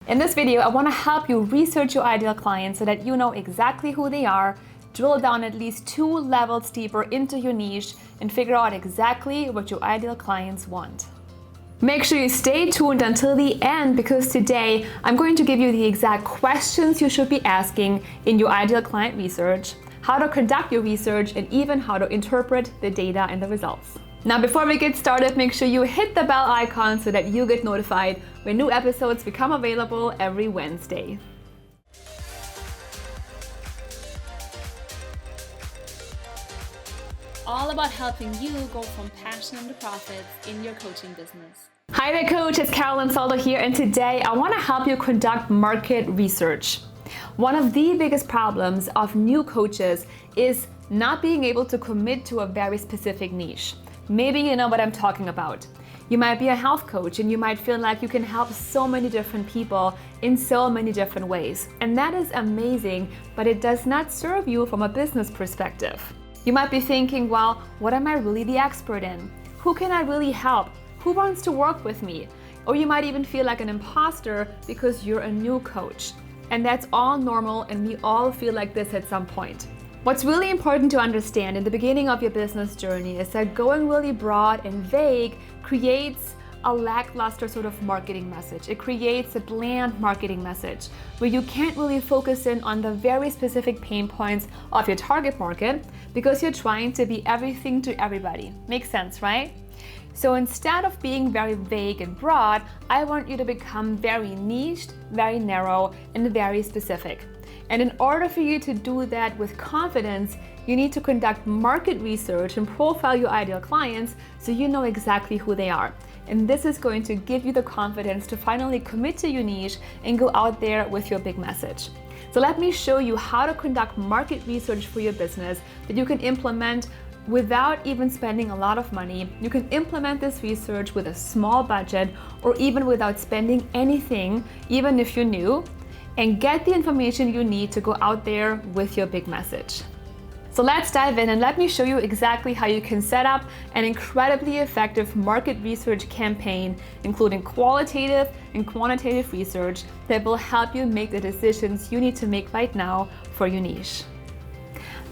In this video, I want to help you research your ideal client so that you know exactly who they are, drill down at least 2 levels deeper into your niche, and figure out exactly what your ideal clients want. Make sure you stay tuned until the end, because today I'm going to give you the exact questions you should be asking in your ideal client research, how to conduct your research, and even how to interpret the data and the results. Now, before we get started, make sure you hit the bell icon so that you get notified when new episodes become available every Wednesday. All about helping you go from passion to profits in your coaching business. Hi there, coach. It's Carolin Soldo here, and today I want to help you conduct market research. One of the biggest problems of new coaches is not being able to commit to a very specific niche. Maybe you know what I'm talking about. You might be a health coach and you might feel like you can help so many different people in so many different ways. And that is amazing, but it does not serve you from a business perspective. You might be thinking, well, what am I really the expert in? Who can I really help? Who wants to work with me? Or you might even feel like an imposter because you're a new coach. And that's all normal, and we all feel like this at some point. What's really important to understand in the beginning of your business journey is that going really broad and vague creates a lackluster sort of marketing message. It creates a bland marketing message where you can't really focus in on the very specific pain points of your target market because you're trying to be everything to everybody. Makes sense, right? So instead of being very vague and broad, I want you to become very niched, very narrow, and very specific. And in order for you to do that with confidence, you need to conduct market research and profile your ideal clients so you know exactly who they are. And this is going to give you the confidence to finally commit to your niche and go out there with your big message. So let me show you how to conduct market research for your business that you can implement without even spending a lot of money. You can implement this research with a small budget or even without spending anything, even if you're new, and get the information you need to go out there with your big message. So let's dive in and let me show you exactly how you can set up an incredibly effective market research campaign, including qualitative and quantitative research that will help you make the decisions you need to make right now for your niche.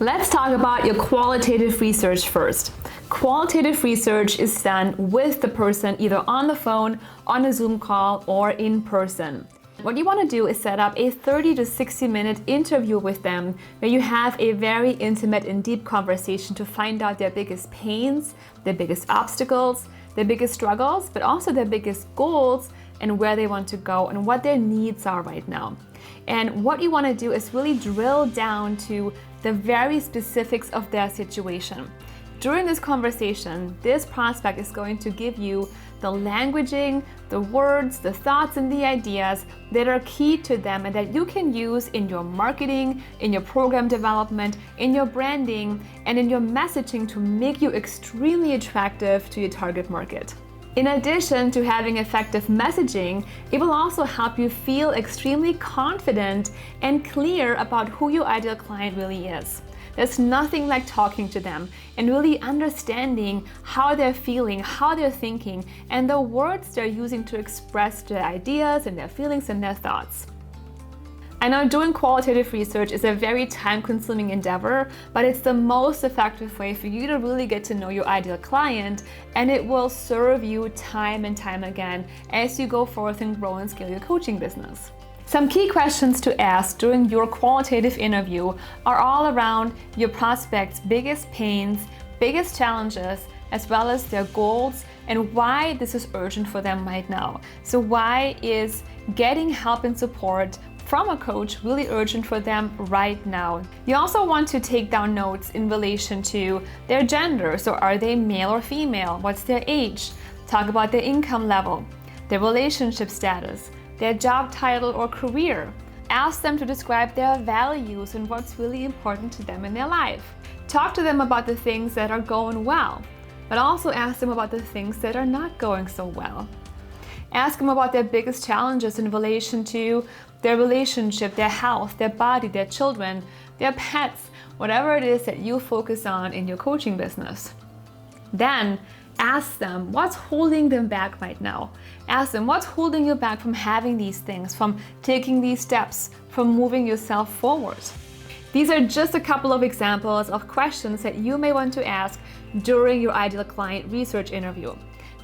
Let's talk about your qualitative research first. Qualitative research is done with the person either on the phone, on a Zoom call, or in person. What you want to do is set up a 30 to 60 minute interview with them where you have a very intimate and deep conversation to find out their biggest pains, their biggest obstacles, their biggest struggles, but also their biggest goals and where they want to go and what their needs are right now. And what you want to do is really drill down to the very specifics of their situation. During this conversation, this prospect is going to give you the languaging, the words, the thoughts, and the ideas that are key to them and that you can use in your marketing, in your program development, in your branding, and in your messaging to make you extremely attractive to your target market. In addition to having effective messaging, it will also help you feel extremely confident and clear about who your ideal client really is. There's nothing like talking to them and really understanding how they're feeling, how they're thinking, and the words they're using to express their ideas and their feelings and their thoughts. I know doing qualitative research is a very time-consuming endeavor, but it's the most effective way for you to really get to know your ideal client, and it will serve you time and time again as you go forth and grow and scale your coaching business. Some key questions to ask during your qualitative interview are all around your prospects' biggest pains, biggest challenges, as well as their goals and why this is urgent for them right now. So why is getting help and support from a coach really urgent for them right now? You also want to take down notes in relation to their gender. So are they male or female? What's their age? Talk about their income level, their relationship status, their job title or career. Ask them to describe their values and what's really important to them in their life. Talk to them about the things that are going well, but also ask them about the things that are not going so well. Ask them about their biggest challenges in relation to their relationship, their health, their body, their children, their pets, whatever it is that you focus on in your coaching business. Then Ask them what's holding them back right now. Ask them what's holding you back from having these things, from taking these steps, from moving yourself forward. These are just a couple of examples of questions that you may want to ask during your ideal client research interview.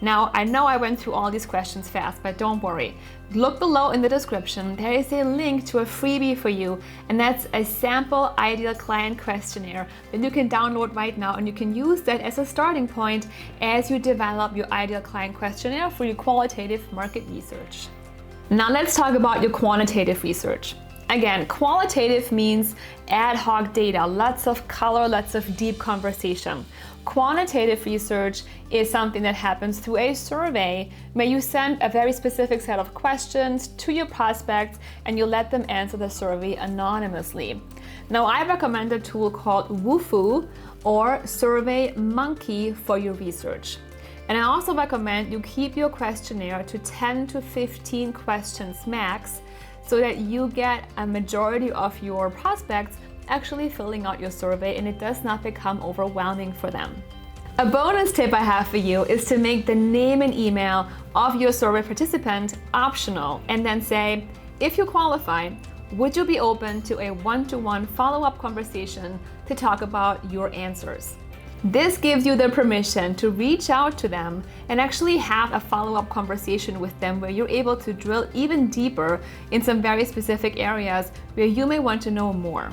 Now, I know I went through all these questions fast, but don't worry. Look below in the description. There is a link to a freebie for you, and that's a sample ideal client questionnaire that you can download right now, and you can use that as a starting point as you develop your ideal client questionnaire for your qualitative market research. Now let's talk about your quantitative research. Again, qualitative means ad hoc data, lots of color, lots of deep conversation. Quantitative research is something that happens through a survey where you send a very specific set of questions to your prospects and you let them answer the survey anonymously. Now, I recommend a tool called Wufoo or SurveyMonkey for your research. And I also recommend you keep your questionnaire to 10 to 15 questions max, so that you get a majority of your prospects actually filling out your survey and it does not become overwhelming for them. A bonus tip I have for you is to make the name and email of your survey participant optional and then say, if you qualify, would you be open to a one-to-one follow-up conversation to talk about your answers? This gives you the permission to reach out to them and actually have a follow-up conversation with them where you're able to drill even deeper in some very specific areas where you may want to know more.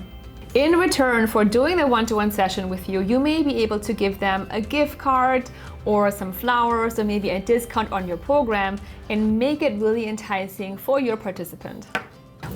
In return for doing the one-to-one session with you, you may be able to give them a gift card or some flowers or maybe a discount on your program and make it really enticing for your participant.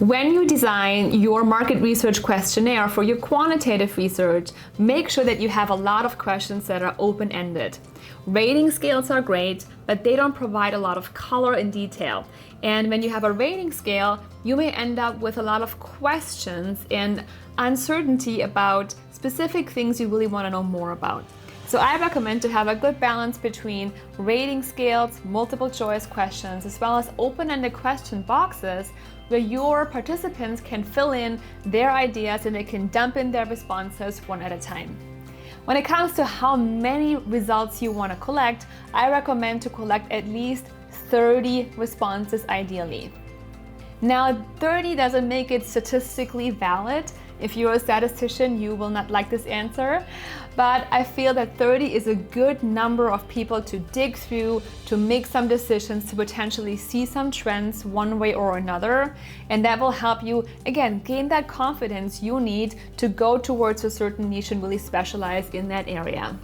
When you design your market research questionnaire for your quantitative research, make sure that you have a lot of questions that are open-ended. Rating scales are great, but they don't provide a lot of color and detail. And when you have a rating scale, you may end up with a lot of questions and uncertainty about specific things you really want to know more about. So I recommend to have a good balance between rating scales, multiple choice questions, as well as open-ended question boxes where your participants can fill in their ideas and they can dump in their responses one at a time. When it comes to how many results you want to collect, I recommend to collect at least 30 responses ideally. Now, 30 doesn't make it statistically valid. If you're a statistician, you will not like this answer, but I feel that 30 is a good number of people to dig through, to make some decisions, to potentially see some trends one way or another, and that will help you, again, gain that confidence you need to go towards a certain niche and really specialize in that area.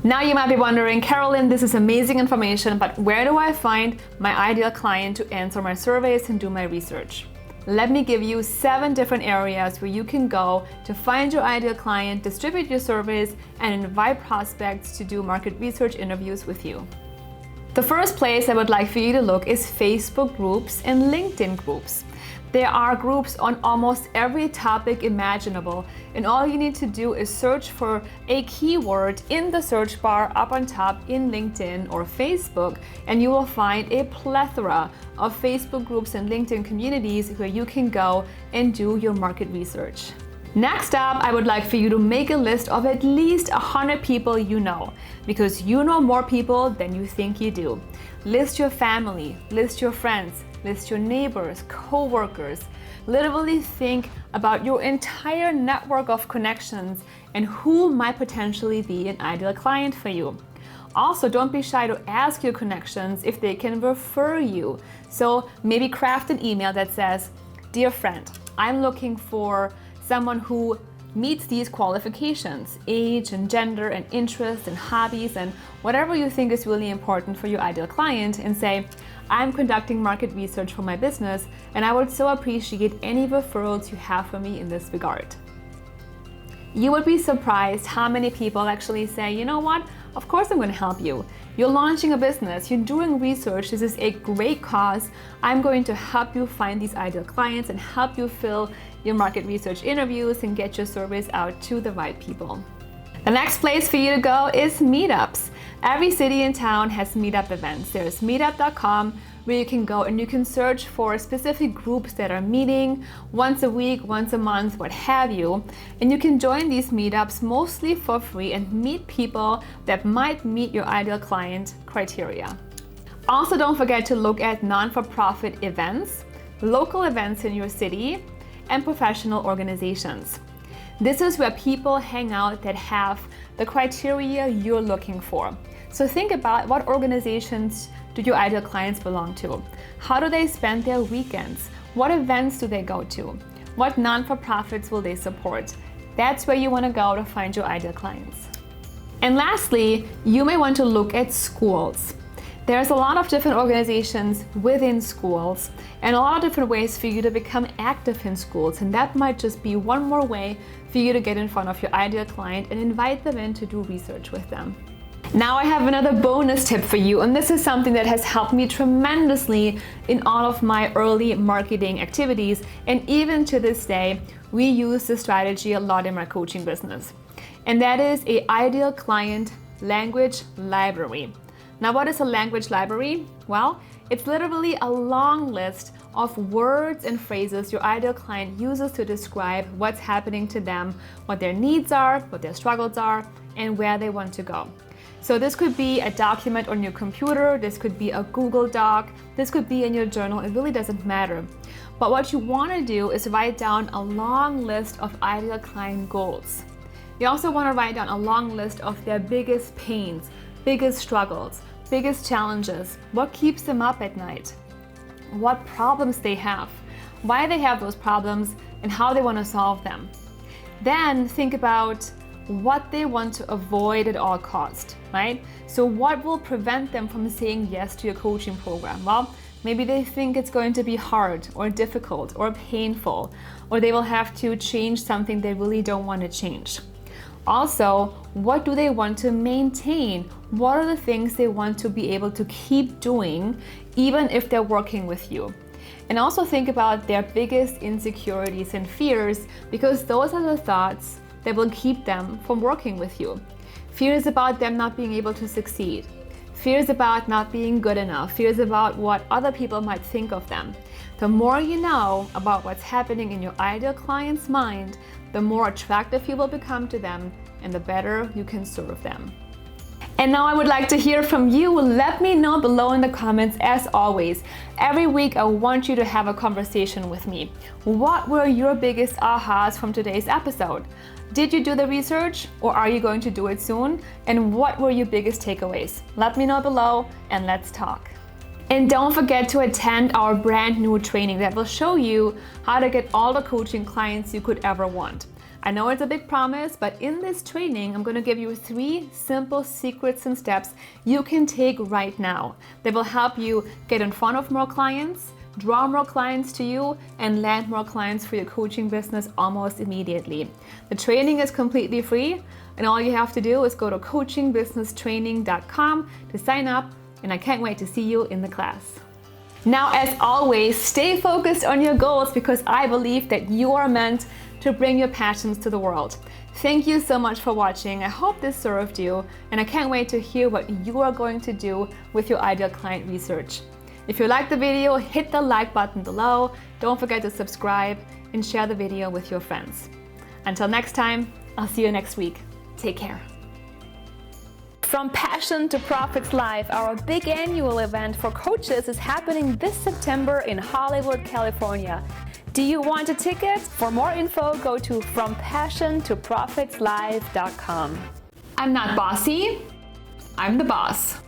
Now you might be wondering, Carolyn, this is amazing information, but where do I find my ideal client to answer my surveys and do my research? Let me give you 7 different areas where you can go to find your ideal client, distribute your surveys, and invite prospects to do market research interviews with you. The first place I would like for you to look is Facebook groups and LinkedIn groups. There are groups on almost every topic imaginable, and all you need to do is search for a keyword in the search bar up on top in LinkedIn or Facebook, and you will find a plethora of Facebook groups and LinkedIn communities where you can go and do your market research. Next up, I would like for you to make a list of at least 100 people you know, because you know more people than you think you do. List your family, list your friends, list your neighbors, co-workers. Literally think about your entire network of connections and who might potentially be an ideal client for you. Also, don't be shy to ask your connections if they can refer you. So maybe craft an email that says, "Dear friend, I'm looking for someone who meets these qualifications, age and gender and interests and hobbies and whatever you think is really important for your ideal client," and say, "I'm conducting market research for my business and I would so appreciate any referrals you have for me in this regard." You would be surprised how many people actually say, "You know what? Of course I'm going to help you. You're launching a business, you're doing research, this is a great cause. I'm going to help you find these ideal clients and help you fill your market research interviews and get your surveys out to the right people." The next place for you to go is Meetups. Every city and town has meetup events. There's meetup.com where you can go and you can search for specific groups that are meeting once a week, once a month, what have you. And you can join these meetups mostly for free and meet people that might meet your ideal client criteria. Also, don't forget to look at non-for-profit events, local events in your city, and professional organizations. This is where people hang out that have the criteria you're looking for. So think about what organizations do your ideal clients belong to? How do they spend their weekends? What events do they go to? What non-for-profits will they support? That's where you want to go to find your ideal clients. And lastly, you may want to look at schools. There's a lot of different organizations within schools and a lot of different ways for you to become active in schools, and that might just be one more way for you to get in front of your ideal client and invite them in to do research with them. Now I have another bonus tip for you, and this is something that has helped me tremendously in all of my early marketing activities, and even to this day we use this strategy a lot in my coaching business, and that is an ideal client language library. Now, what is a language library? Well, it's literally a long list of words and phrases your ideal client uses to describe what's happening to them, what their needs are, what their struggles are, and where they want to go. So this could be a document on your computer, this could be a Google Doc, this could be in your journal, it really doesn't matter. But what you want to do is write down a long list of ideal client goals. You also want to write down a long list of their biggest pains, biggest struggles, biggest challenges, what keeps them up at night, what problems they have, why they have those problems, and how they want to solve them. Then think about what they want to avoid at all costs, right? So what will prevent them from saying yes to your coaching program? Well, maybe they think it's going to be hard or difficult or painful, or they will have to change something they really don't want to change. Also, what do they want to maintain? What are the things they want to be able to keep doing even if they're working with you? And also think about their biggest insecurities and fears, because those are the thoughts that will keep them from working with you. Fears about them not being able to succeed. Fears about not being good enough. Fears about what other people might think of them. The more you know about what's happening in your ideal client's mind, the more attractive you will become to them and the better you can serve them. And now I would like to hear from you. Let me know below in the comments. As always, every week I want you to have a conversation with me. What were your biggest ahas from today's episode? Did you do the research, or are you going to do it soon? And what were your biggest takeaways? Let me know below and let's talk. And don't forget to attend our brand new training that will show you how to get all the coaching clients you could ever want. I know it's a big promise, but in this training, I'm going to give you 3 simple secrets and steps you can take right now that will help you get in front of more clients, draw more clients to you, and land more clients for your coaching business almost immediately. The training is completely free, and all you have to do is go to coachingbusinesstraining.com to sign up, and I can't wait to see you in the class. Now, as always, stay focused on your goals, because I believe that you are meant to bring your passions to the world. Thank you so much for watching. I hope this served you, and I can't wait to hear what you are going to do with your ideal client research. If you liked the video, hit the like button below. Don't forget to subscribe and share the video with your friends. Until next time, I'll see you next week. Take care. From Passion to Profits Live, our big annual event for coaches is happening this September in Hollywood, California. Do you want a ticket? For more info, go to FromPassionToProfitsLive.com. I'm not bossy, I'm the boss.